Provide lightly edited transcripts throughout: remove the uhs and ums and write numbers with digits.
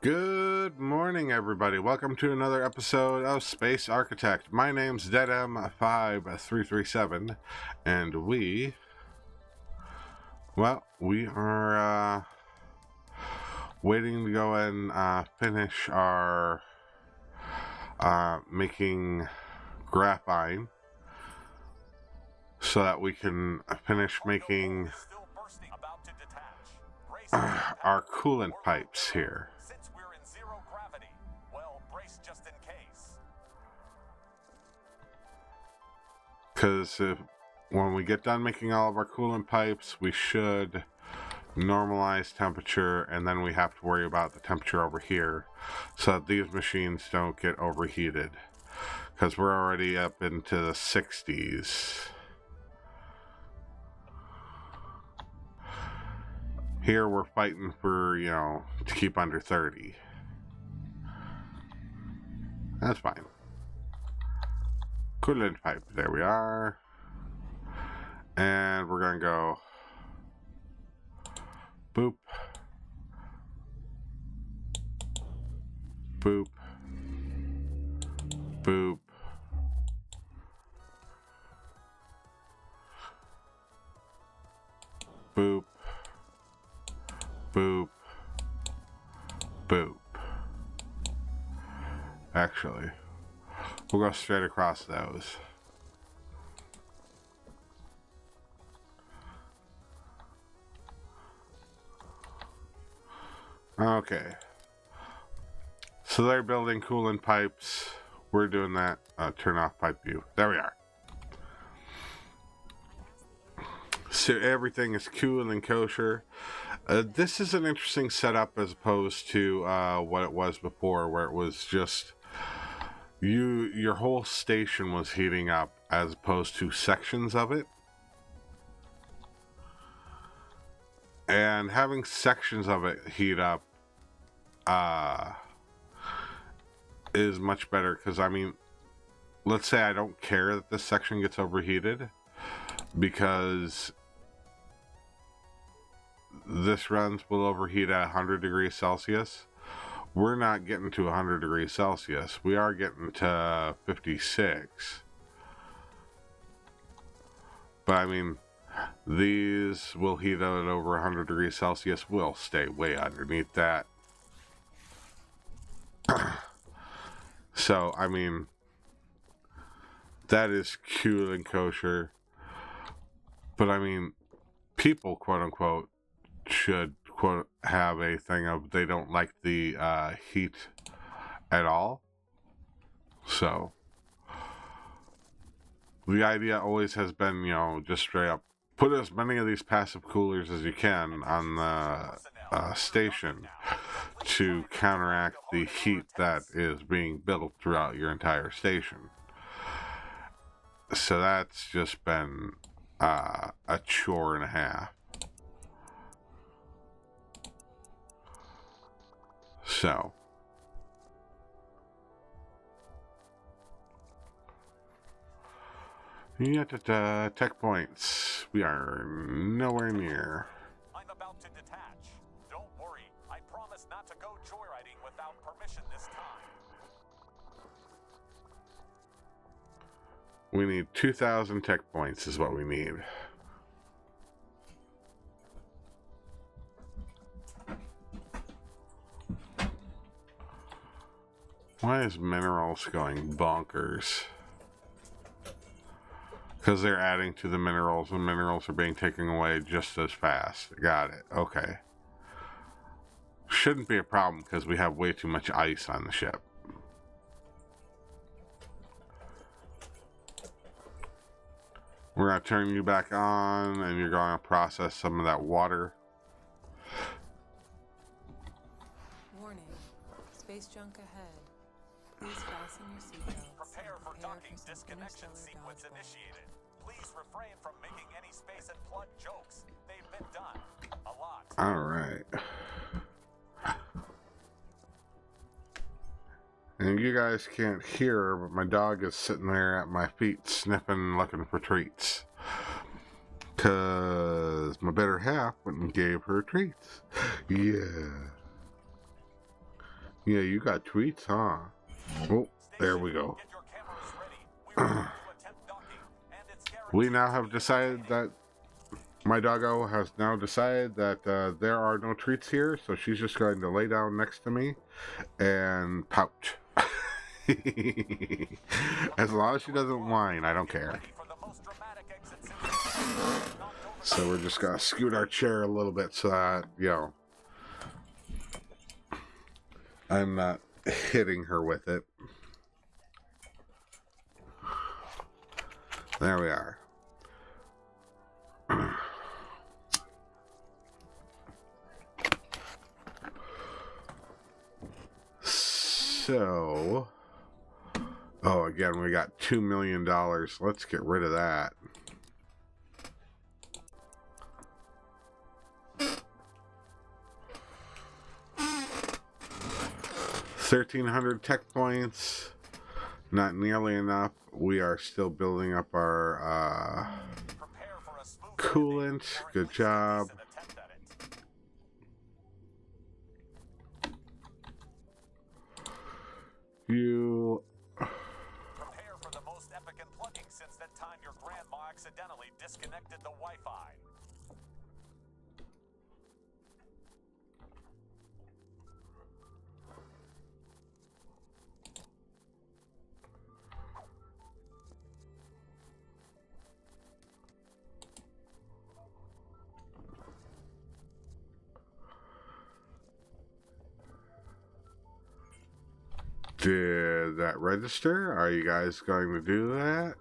Good morning, everybody. Welcome to another episode of Space Architect. My name's DeadM5337, and we are waiting to go and finish our making graphene so that we can finish making our coolant pipes here. Because when we get done making all of our coolant pipes, we should normalize temperature, and then we have to worry about the temperature over here so that these machines don't get overheated, because we're already up into the 60s. Here we're fighting for, to keep under 30. That's fine. Coolant pipe, there we are. And we're gonna go boop, boop, boop, boop, boop, boop. Actually, we'll go straight across those. Okay. So they're building coolant pipes. We're doing that. Turn off pipe view. There we are. So everything is cool and kosher. This is an interesting setup as opposed to what it was before, where it was just your whole station was heating up as opposed to sections of it. And having sections of it heat up is much better, because I mean, let's say I don't care that this section gets overheated, because this runs will overheat at 100 degrees Celsius. We're not getting to 100 degrees Celsius. We are getting to 56. But I mean, these will heat out at over 100 degrees Celsius. We'll stay way underneath that. So, I mean, that is cool and kosher. But I mean, people, quote unquote, should quote have a thing of they don't like the heat at all. So the idea always has been, just straight up put as many of these passive coolers as you can on the station to counteract the heat that is being built throughout your entire station. So that's just been a chore and a half. So tech points. We are nowhere near. I'm about to detach. Don't worry. I promise not to go joyriding without permission this time. We need 2,000 tech points is what we need. Why is minerals going bonkers? Because they're adding to the minerals, and minerals are being taken away just as fast. Got it. Okay. Shouldn't be a problem because we have way too much ice on the ship. We're going to turn you back on, and you're going to process some of that water. Warning. Space junk ahead. Please fasten your seatbelts. Prepare for docking disconnection sequence initiated. Please refrain from making any space and plug jokes. They've been done. A lot. Alright. And you guys can't hear, but my dog is sitting there at my feet sniffing, looking for treats. Because my better half went and gave her treats. Yeah. Yeah, you got tweets, huh? Oh, there we go. Get your cameras ready. We are going to attempt docking, and it's We guaranteed now to have be decided that my doggo has now decided that there are no treats here, so she's just going to lay down next to me and pouch. As long as she doesn't whine, I don't care. ready for the most dramatic exit since the knocked over So we're just gonna scoot our chair a little bit so that, you know, I'm not hitting her with it. There we are. So, oh, again, we got $2 million. Let's get rid of that. $1,300 tech points. Not nearly enough. We are still building up our prepare for a smooth coolant. Good job. an attempt at it. You. Prepare for the most epic unplugging since that time your grandma accidentally disconnected the Wi-Fi. Did that register? Are you guys going to do that?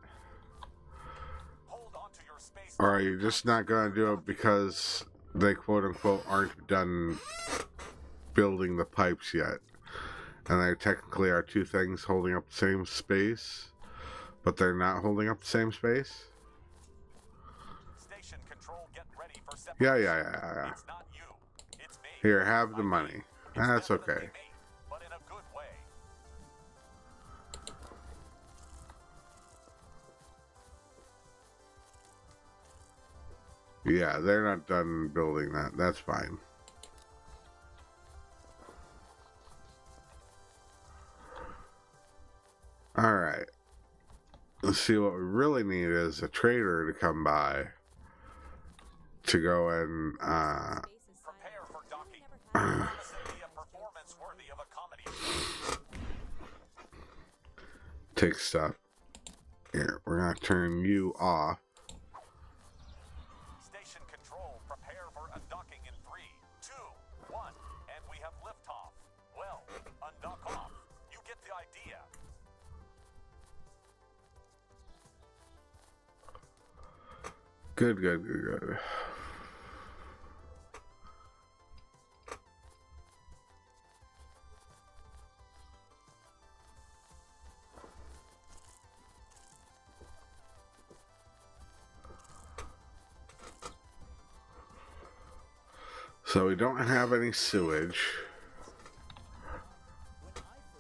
Hold on to your space. Or are you just not going to do it because they quote unquote aren't done building the pipes yet? And there technically are two things holding up the same space, but they're not holding up the same space? Station control, get ready for Yeah. separation. It's not you. It's me. Here, have the money. It's That's definitely okay. me, but in a good way. Yeah, they're not done building that. That's fine. Alright. Let's see, what we really need is a trader to come by to go and Prepare for docking. Promise it be a performance worthy of a comedy show. take stuff. Here, we're gonna turn you off. Station control, prepare for undocking in 3, 2, 1, and we have liftoff. Well, undock off. You get the idea. Good. So we don't have any sewage.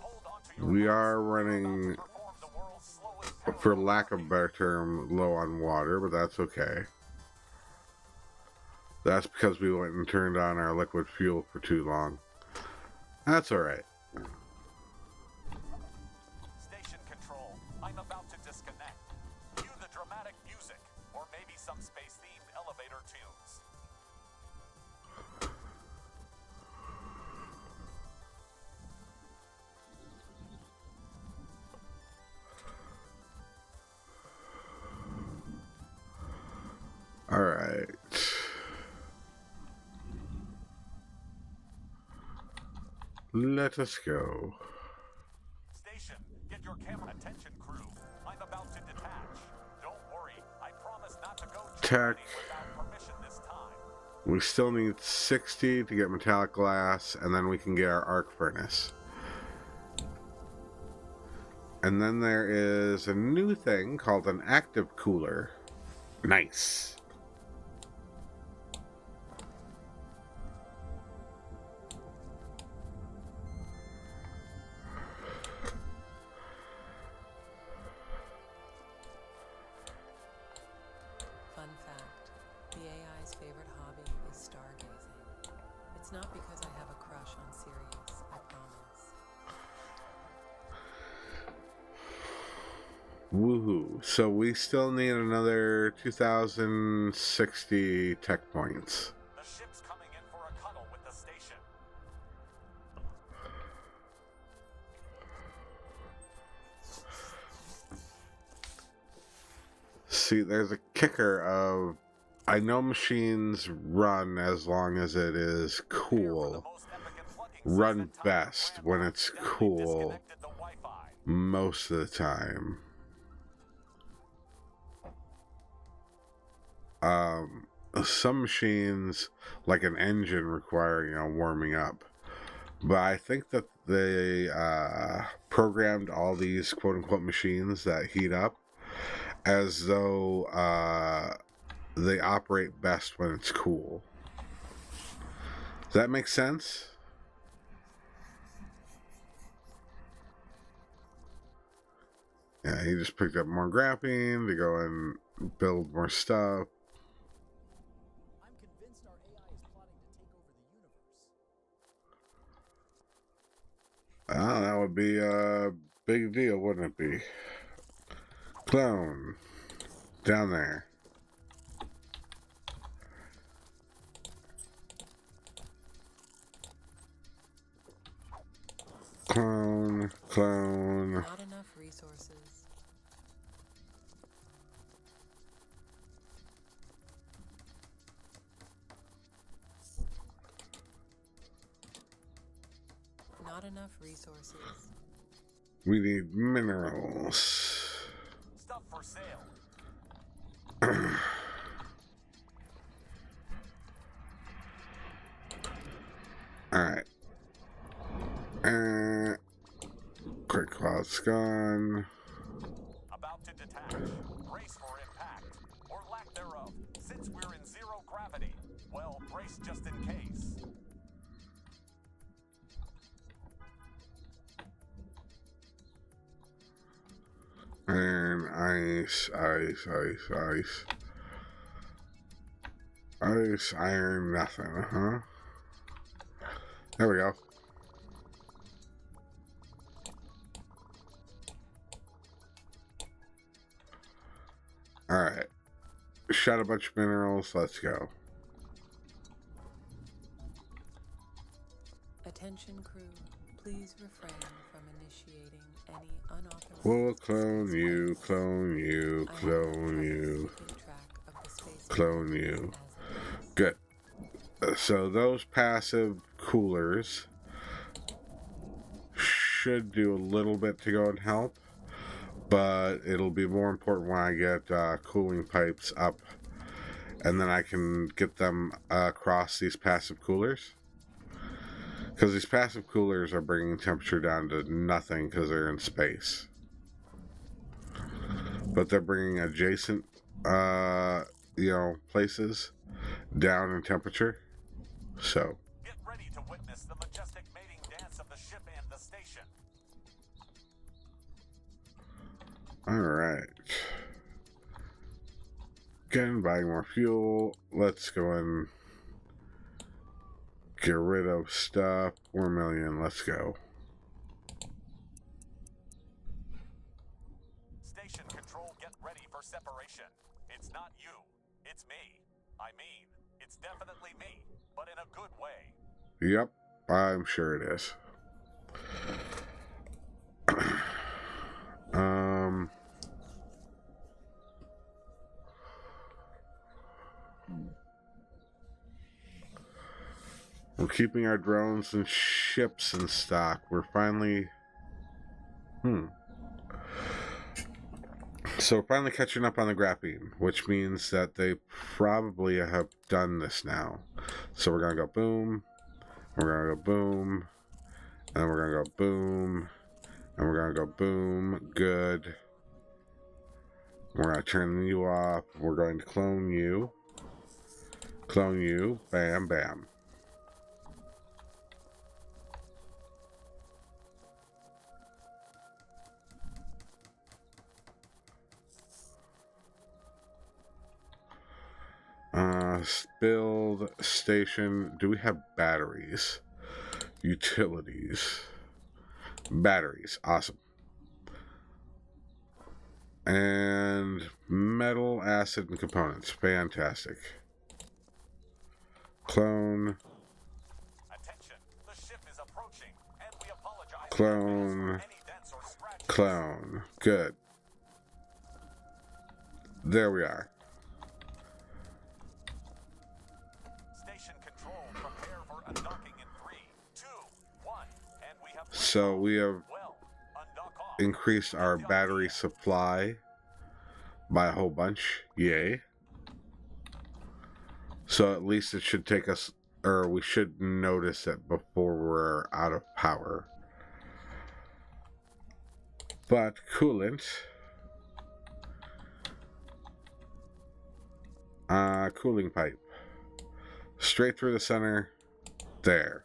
Hold on to your We are horses. running, Perform the world's slowest for lack of a better term, low on water, but that's okay. That's because we went and turned on our liquid fuel for too long. That's alright. Station control, I'm about to disconnect. Cue the dramatic music, or maybe some space-themed elevator tunes. Alright. Let us go. Station, get your camera. Attention, crew. I'm about to detach. Don't worry, I promise not to go Tech. without permission this time. We still need 60 to get metallic glass, and then we can get our arc furnace. And then there is a new thing called an active cooler. Nice. Fun fact, the AI's favorite hobby is stargazing. It's not because I have a crush on Sirius, I promise. Woohoo. So we still need another 2,060 tech points. The ship's coming in for a cuddle with the station. See, there's a kicker of, I know machines run as long as it is cool. Run best when it's cool most of the time. Some machines, like an engine, require, warming up. But I think that they programmed all these quote-unquote machines that heat up as though they operate best when it's cool. Does that make sense? Yeah, he just picked up more graphene to go and build more stuff. I'm convinced our AI is plotting to take over the universe. That would be a big deal, wouldn't it be? Clone. Down there. Clone. Not enough resources. Not enough resources. We need minerals. Stuff for sale. Alright. Quick cloud's gone. About to detach. Brace for impact. Or lack thereof. Since we're in zero gravity. Well, brace just in case. And ice. Ice, iron, nothing, huh? There we go. Alright. Shot a bunch of minerals, let's go. Attention crew, please refrain from initiating any unauthorized... We'll clone you, clone you, clone you, clone you. Good. So those passive coolers should do a little bit to go and help, but it'll be more important when I get cooling pipes up, and then I can get them across these passive coolers. Because these passive coolers are bringing temperature down to nothing because they're in space. But they're bringing adjacent, places down in temperature. So. Get ready to witness the majestic mating dance of the ship and the station. Alright. Again, buying more fuel. Let's go and get rid of stuff. 4 million. Let's go. Station control, get ready for separation. It's not you. It's me. I mean, it's definitely me, but in a good way. Yep, I'm sure it is. We're keeping our drones and ships in stock. We're finally... So we're finally catching up on the graphene, which means that they probably have done this now. So we're going to go boom, and we're going to go boom, and we're going to go boom, and we're going to go boom. Good. We're going to turn you off. We're going to clone you. Clone you. Bam, bam. Build station. Do we have batteries? Utilities. Batteries. Awesome. And metal, acid, and components. Fantastic. Clone. Attention, the ship is approaching, and we apologize Clone. for any dents or scratches. Clone. Good. There we are. Station control, prepare for undocking in 3, 2, 1, and we have So we have well, undock off. increased our battery supply by a whole bunch. Yay. So at least it should take us, or we should notice it before we're out of power. But coolant. Cooling pipe. Straight through the center. There.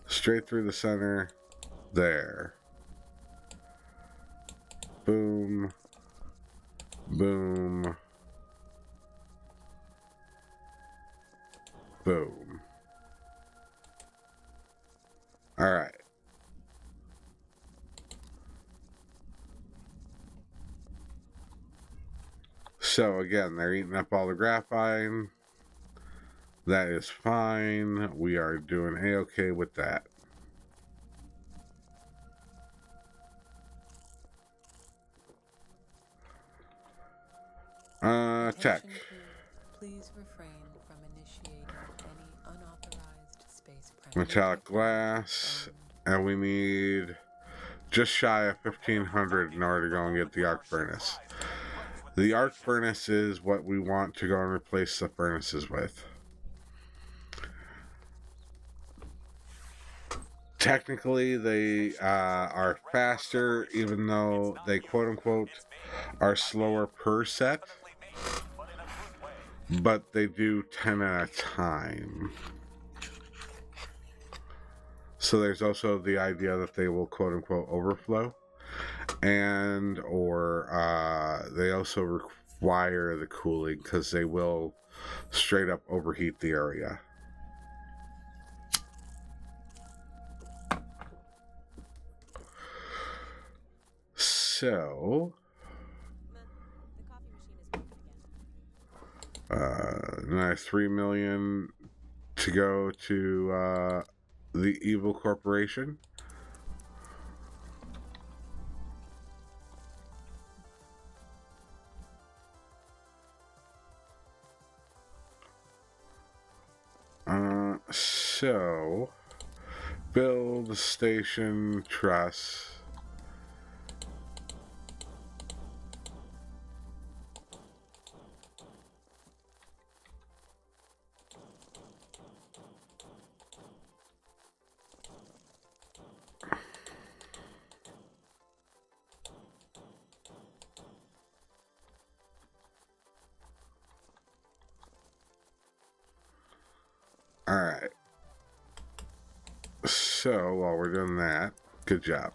Straight through the center. There. Boom. Boom. Boom. Alright. So again, they're eating up all the graphite. That is fine. We are doing A-okay with that. Tech. Attention crew, please refrain from initiating any unauthorized space Metallic glass. And we need just shy of 1,500 in order to go and get the arc furnace. The arc furnace is what we want to go and replace the furnaces with. Technically, they are faster, even though they quote-unquote are slower per set. But they do 10 at a time. So there's also the idea that they will quote-unquote overflow. And or they also require the cooling because they will straight up overheat the area. So The coffee machine is broken again. another 3 million to go to the Evil Corporation. So build station truss. Alright. So, while we're doing that, good job.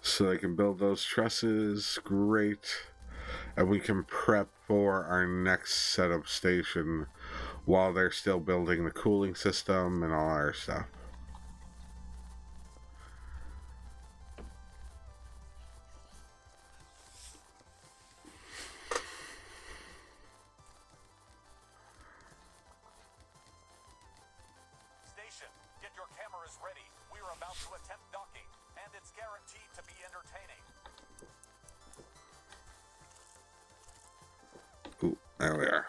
So they can build those trusses, great. And we can prep for our next setup station while they're still building the cooling system and all our stuff. Station, get your cameras ready. We are about to attempt docking, and it's guaranteed to be entertaining. Ooh, there we are.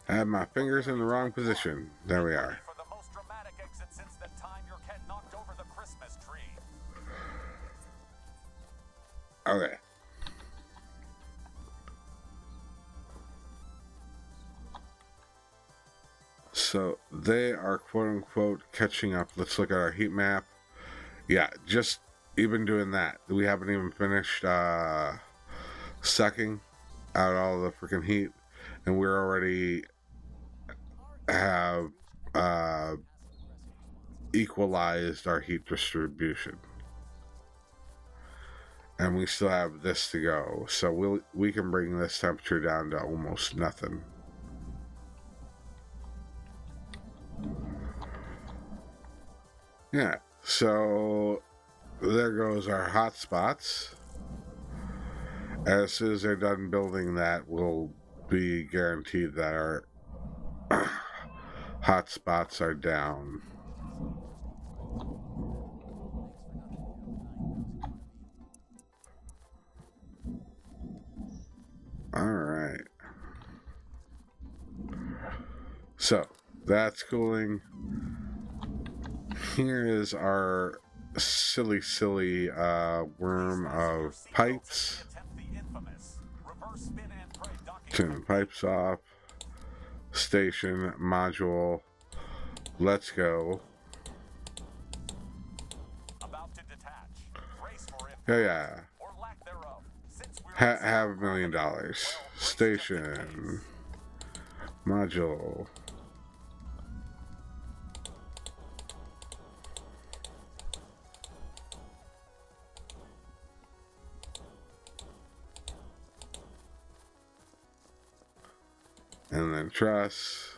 I had my fingers in the wrong position. There we are. For the most dramatic exit since the time your cat knocked over the Christmas tree. Okay. So they are quote unquote catching up. Let's look at our heat map. Yeah, just even doing that. We haven't even finished sucking out all the freaking heat, and we're already have equalized our heat distribution. And we still have this to go. So we can bring this temperature down to almost nothing. Yeah, so there goes our hotspots. As soon as they're done building that, we'll be guaranteed that our hotspots are down. Alright. So, that's cooling. Here is our silly worm of pipes. Turn the pipes off. Station, module. Let's go. Yeah. Have $1 million. Station. Module. And then truss.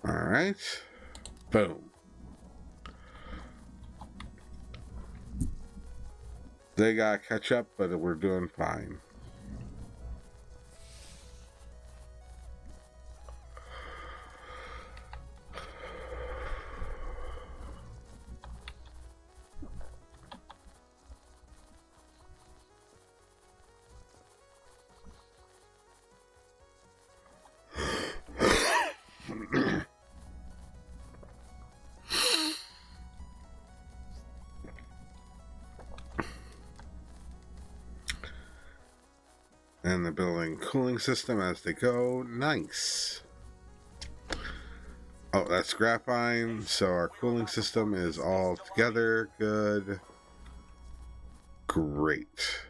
Alright. Boom. They gotta catch up, but we're doing fine. And the building cooling system as they go. Nice. Oh, that's graphite. So our cooling system is all together. Good. Great.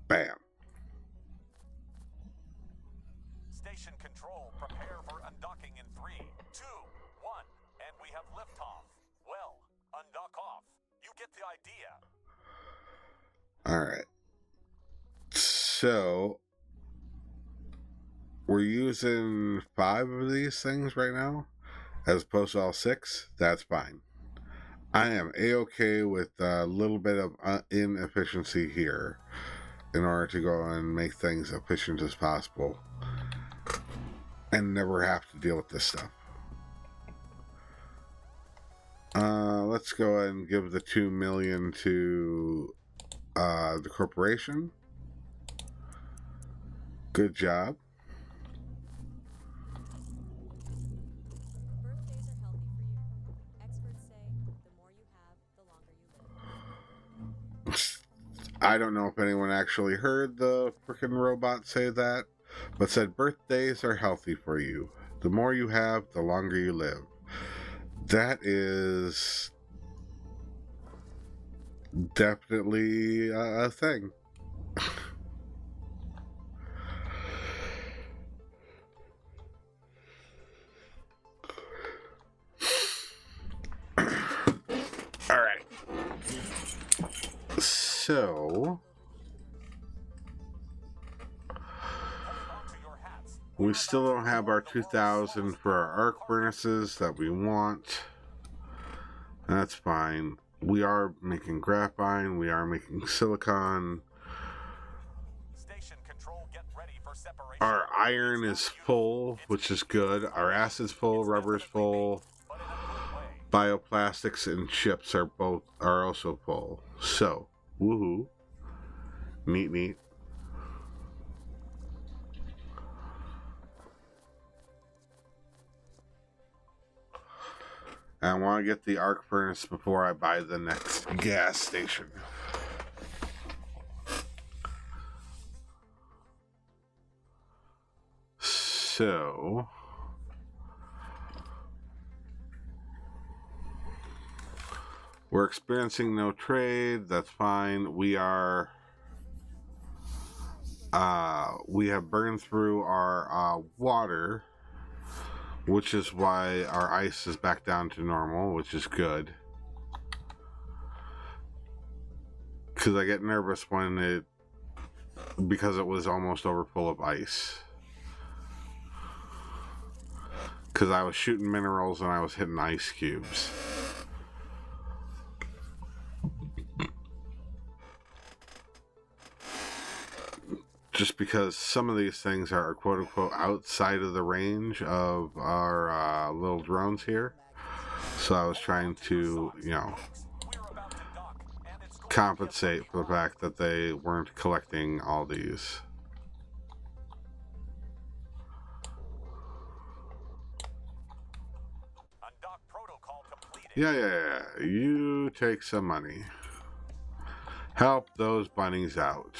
Bam. Station control, prepare for undocking in 3, 2, 1, and we have liftoff. Well, undock off. You get the idea. Alright. So we're using 5 of these things right now, as opposed to all 6. That's fine. I am a-okay with a little bit of inefficiency here in order to go and make things efficient as possible and never have to deal with this stuff. Let's go ahead and give the $2 million to the corporation. Good job. Birthdays are healthy for you. Experts say the more you have, the longer you live. I don't know if anyone actually heard the freaking robot say that, but said birthdays are healthy for you. The more you have, the longer you live. That is definitely a thing. All right. So we still don't have our 2,000 for our arc furnaces that we want. That's fine. We are making graphite. We are making silicon. Station control, get ready for separation. Our iron is full, which is good. Our acid's full. Rubber's full. Bioplastics and chips are also full. So, woohoo. Neat. I want to get the arc furnace before I buy the next gas station. So we're experiencing no trade. That's fine. We have burned through our water, which is why our ice is back down to normal, which is good. because I get nervous when because it was almost over full of ice. Because I was shooting minerals and I was hitting ice cubes. Just because some of these things are quote-unquote outside of the range of our little drones here. So I was trying to, you know, compensate for the fact that they weren't collecting all these. Undock protocol completed. Yeah. You take some money. Help those bunnies out.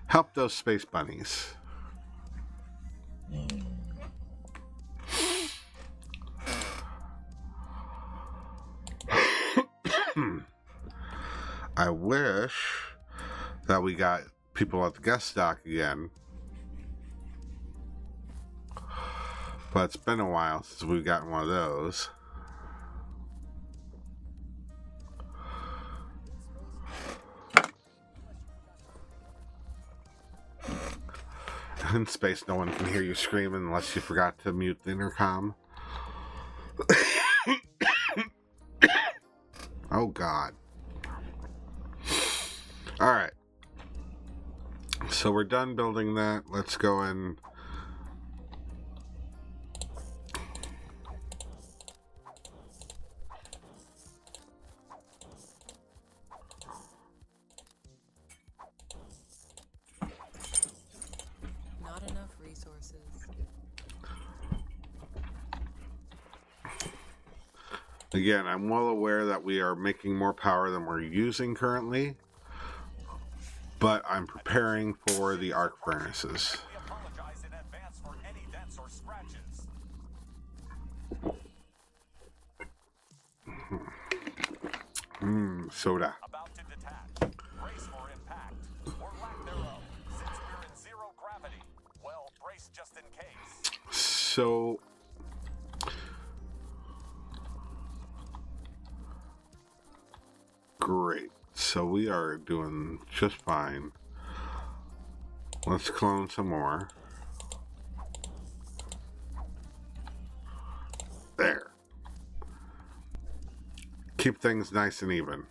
Help those space bunnies. I wish that we got people at the guest dock again. But it's been a while since we've gotten one of those. In space, no one can hear you screaming unless you forgot to mute the intercom. Oh, God. Alright. So we're done building that. Let's go and... Not enough resources. Again, I'm well aware that we are making more power than we're using currently, but I'm preparing for the arc furnaces. We apologize in advance for any dents or scratches. Soda. About to detach. Brace for impact. Or lack thereof. Since we're in zero gravity. Well, brace just in case. So... Great. So we are doing just fine. Let's clone some more. There. Keep things nice and even.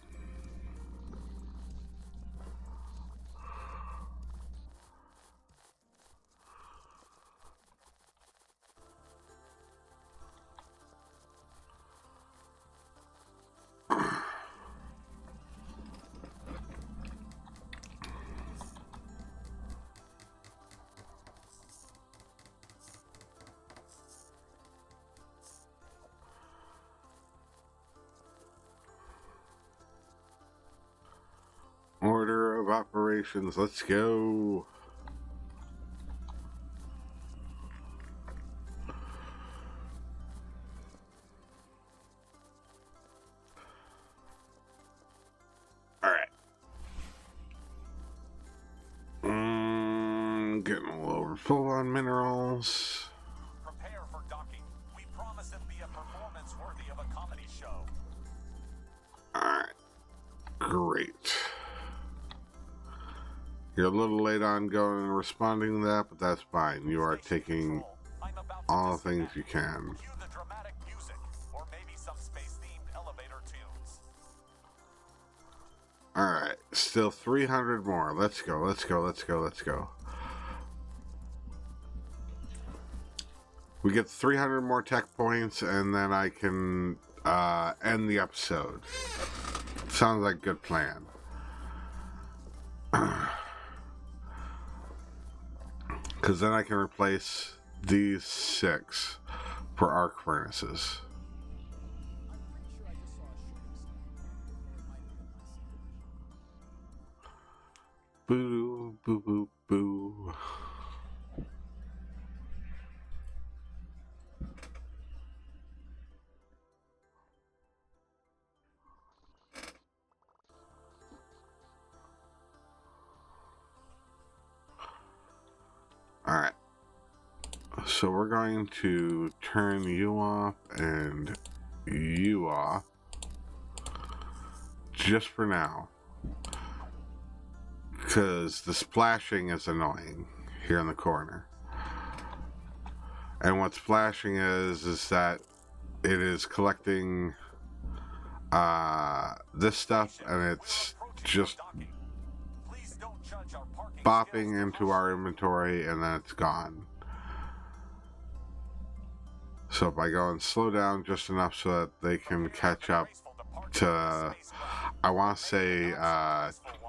Order of operations, let's go. Alright. Getting a little overfull on minerals. Prepare for docking. We promise it'll be a performance worthy of a comedy show. Alright. Great. You're a little late on going and responding to that, but that's fine. You are taking I'm about to all the things disconnect. you can. Cue the dramatic music, or maybe some space-themed elevator tunes. Alright, still 300 more. Let's go, let's go, let's go, let's go. We get 300 more tech points, and then I can end the episode. Sounds like a good plan. Because then I can replace these 6 for arc furnaces. Boo, boo, boo, boo. Alright. So we're going to turn you off and you off. Just for now. Because the splashing is annoying here in the corner. And what splashing is that it is collecting this stuff, and it's just Please don't judge our parking bopping skills into our inventory, and then it's gone. So if I go and slow down just enough so that they can catch up to, I want to say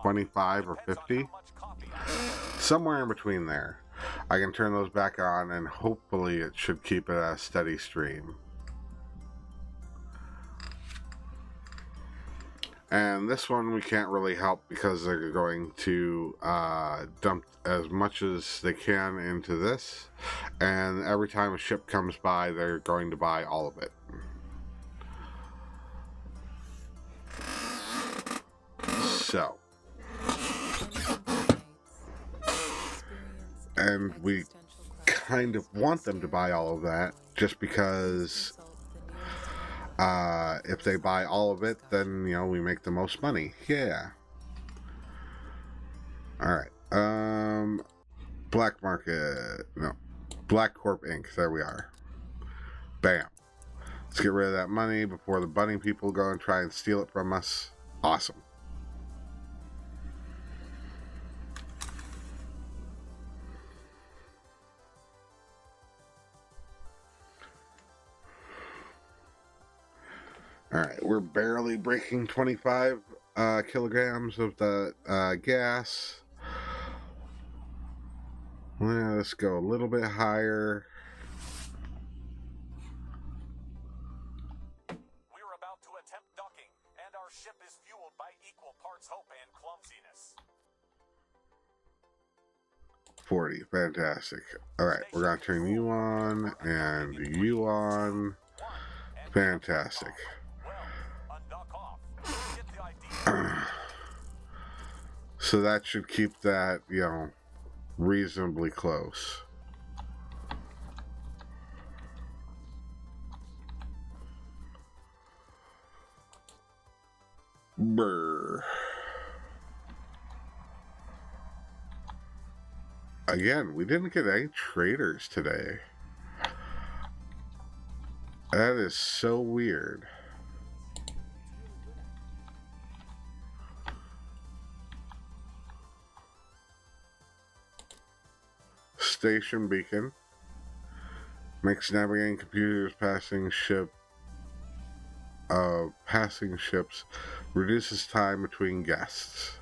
25 or 50, somewhere in between there, I can turn those back on, and hopefully it should keep it at a steady stream. And this one we can't really help because they're going to dump as much as they can into this, and every time a ship comes by they're going to buy all of it. So, and we kind of want them to buy all of that just because if they buy all of it, then, you know, we make the most money. Yeah. Alright. Black market. No. Black Corp Inc. There we are. Bam. Let's get rid of that money before the bunny people go and try and steal it from us. Awesome. Alright, we're barely breaking 25 kilograms of the gas. Let's go a little bit higher. We're about to attempt docking, and our ship is fueled by equal parts hope and clumsiness. 40, fantastic. Alright, we're going to turn you on and you on. Fantastic. Well, undock off. Get the idea. So that should keep that, you know, reasonably close. Brr. Again, we didn't get any traders today. That is so weird. Station beacon makes navigating computers passing ships reduces time between guests.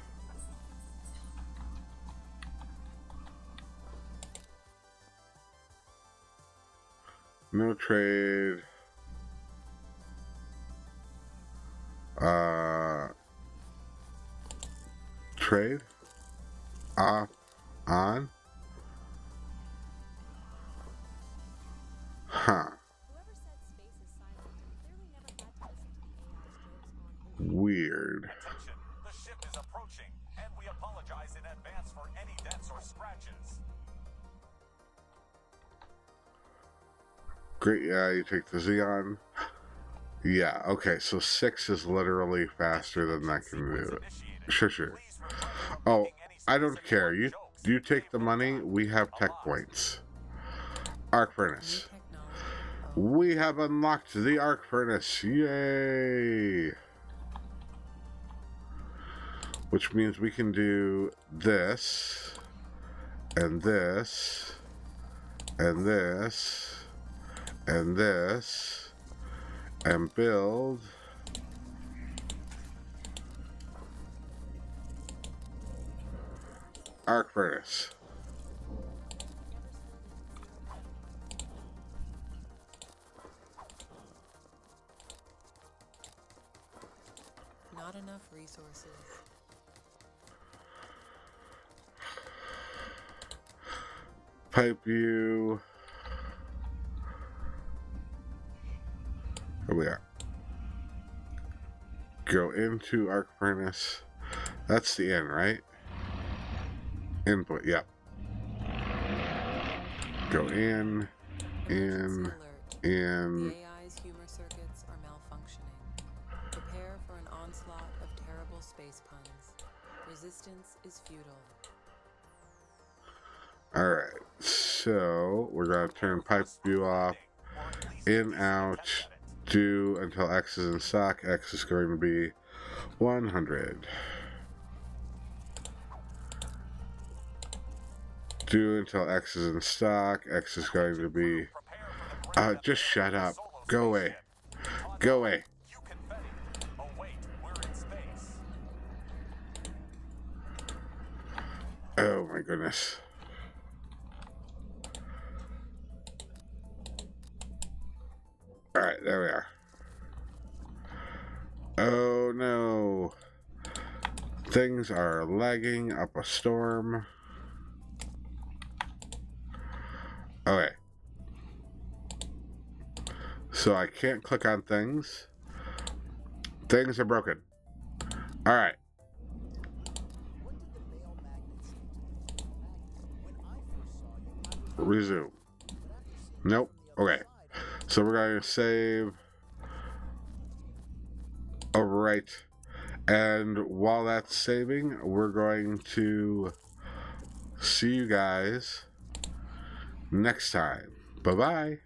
No trade. Trade off on. Huh. Whoever said space is silent clearly never had to listen to the AI's jokes on Weird. Attention, the ship is approaching, and we apologize in advance for any dents or scratches. Great, yeah, you take the Xeon. Yeah, okay, so 6 is literally faster than that can do it. Sure. Oh, I don't care. You take the money, we have tech points. Arc furnace. We have unlocked the arc furnace. Yay! Which means we can do this, and this, and this, and this, and build arc furnace. Not enough resources. Pipe view. Here we are. Go into arc furnace. That's the end, right? Input, yep. Go in. Emergency alert. In. The AI's humor circuits are malfunctioning. Prepare for an onslaught of terrible space puns. Resistance is futile. Alright, so we're going to turn pipe view off, in, out, do until X is in stock. X is going to be 100. Do until X is in stock. X is going to be... just shut up. Go away. Go away. Oh my goodness. Alright, there we are. Oh no. Things are lagging up a storm. Okay. So I can't click on things. Things are broken. Alright. Resume. Nope. Okay. So we're going to save. Alright. And while that's saving, we're going to see you guys next time. Bye-bye.